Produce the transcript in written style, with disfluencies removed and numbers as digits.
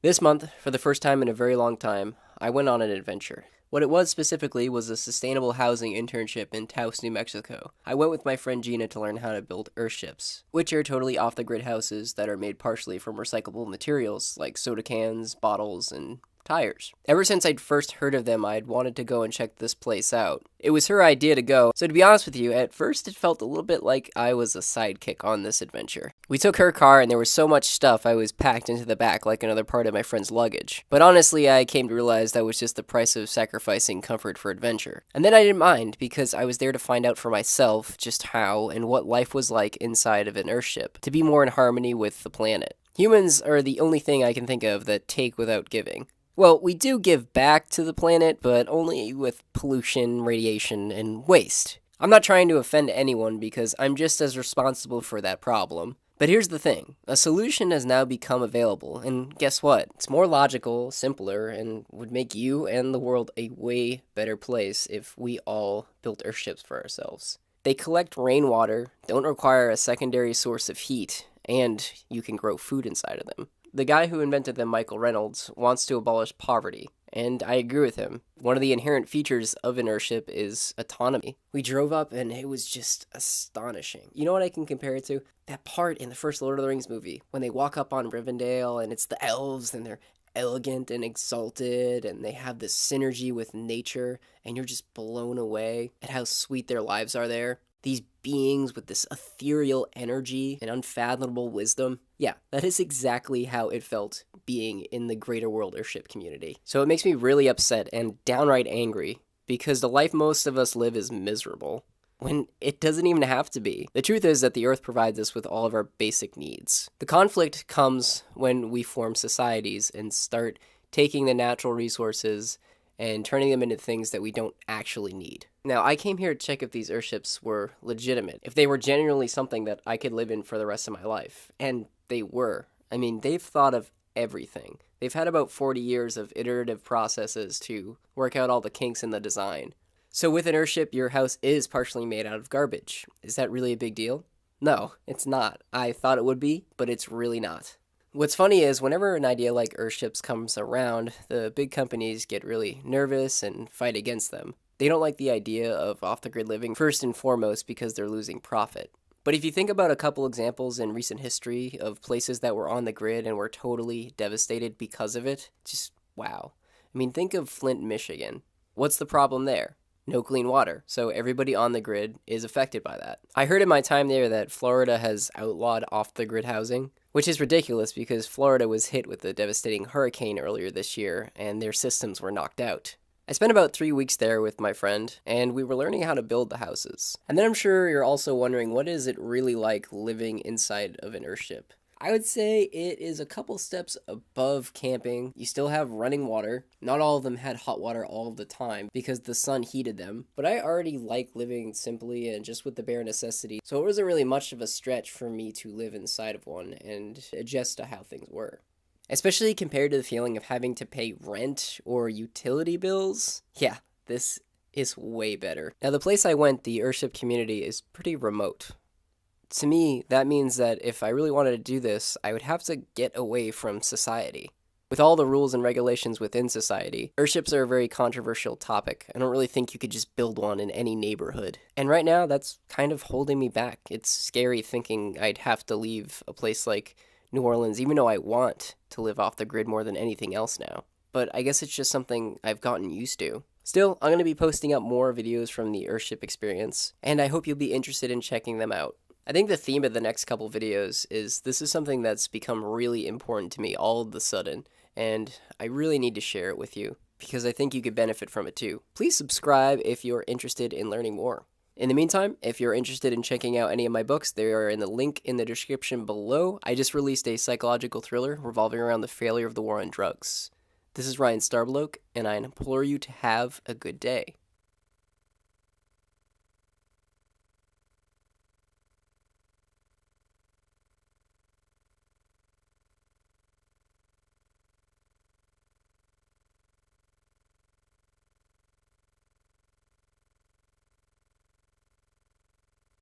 This month, for the first time in a very long time, I went on an adventure. What it was specifically was a sustainable housing internship in Taos, New Mexico. I went with my friend Gina to learn how to build Earthships, which are totally off-the-grid houses that are made partially from recyclable materials like soda cans, bottles, and tires. Ever since I'd first heard of them, I'd wanted to go and check this place out. It was her idea to go, so to be honest with you, at first it felt a little bit like I was a sidekick on this adventure. We took her car and there was so much stuff I was packed into the back like another part of my friend's luggage. But honestly, I came to realize that was just the price of sacrificing comfort for adventure. And then I didn't mind, because I was there to find out for myself just how and what life was like inside of an Earthship, to be more in harmony with the planet. Humans are the only thing I can think of that take without giving. Well, we do give back to the planet, but only with pollution, radiation, and waste. I'm not trying to offend anyone because I'm just as responsible for that problem. But here's the thing, a solution has now become available, and guess what? It's more logical, simpler, and would make you and the world a way better place if we all built Earthships for ourselves. They collect rainwater, don't require a secondary source of heat, and you can grow food inside of them. The guy who invented them, Michael Reynolds, wants to abolish poverty, and I agree with him. One of the inherent features of an Earthship is autonomy. We drove up and it was just astonishing. You know what I can compare it to? That part in the first Lord of the Rings movie, when they walk up on Rivendell and it's the elves and they're elegant and exalted and they have this synergy with nature and you're just blown away at how sweet their lives are there. These beings with this ethereal energy and unfathomable wisdom. Yeah, that is exactly how it felt being in the greater world Earthship community. So it makes me really upset and downright angry, because the life most of us live is miserable, when it doesn't even have to be. The truth is that the Earth provides us with all of our basic needs. The conflict comes when we form societies and start taking the natural resources and turning them into things that we don't actually need. Now, I came here to check if these Earthships were legitimate, if they were genuinely something that I could live in for the rest of my life. And they were. I mean, they've thought of everything. They've had about 40 years of iterative processes to work out all the kinks in the design. So with an Earthship, your house is partially made out of garbage. Is that really a big deal? No, it's not. I thought it would be, but it's really not. What's funny is whenever an idea like Earthships comes around, the big companies get really nervous and fight against them. They don't like the idea of off-the-grid living first and foremost because they're losing profit. But if you think about a couple examples in recent history of places that were on the grid and were totally devastated because of it, just wow. I mean, think of Flint, Michigan. What's the problem there? No clean water, so everybody on the grid is affected by that. I heard in my time there that Florida has outlawed off-the-grid housing, which is ridiculous because Florida was hit with a devastating hurricane earlier this year, and their systems were knocked out. I spent about 3 weeks there with my friend, and we were learning how to build the houses. And then I'm sure you're also wondering, what is it really like living inside of an Earthship? I would say it is a couple steps above camping. You still have running water. Not all of them had hot water all of the time because the sun heated them. But I already like living simply and just with the bare necessities. So it wasn't really much of a stretch for me to live inside of one and adjust to how things were. Especially compared to the feeling of having to pay rent or utility bills. Yeah, this is way better. Now the place I went, the Earthship community, is pretty remote. To me, that means that if I really wanted to do this, I would have to get away from society. With all the rules and regulations within society, Earthships are a very controversial topic. I don't really think you could just build one in any neighborhood. And right now, that's kind of holding me back. It's scary thinking I'd have to leave a place like New Orleans, even though I want to live off the grid more than anything else now. But I guess it's just something I've gotten used to. Still, I'm going to be posting up more videos from the Earthship experience, and I hope you'll be interested in checking them out. I think the theme of the next couple videos is this is something that's become really important to me all of a sudden, and I really need to share it with you, because I think you could benefit from it too. Please subscribe if you're interested in learning more. In the meantime, if you're interested in checking out any of my books, they are in the link in the description below. I just released a psychological thriller revolving around the failure of the war on drugs. This is Ryan Starbloke, and I implore you to have a good day.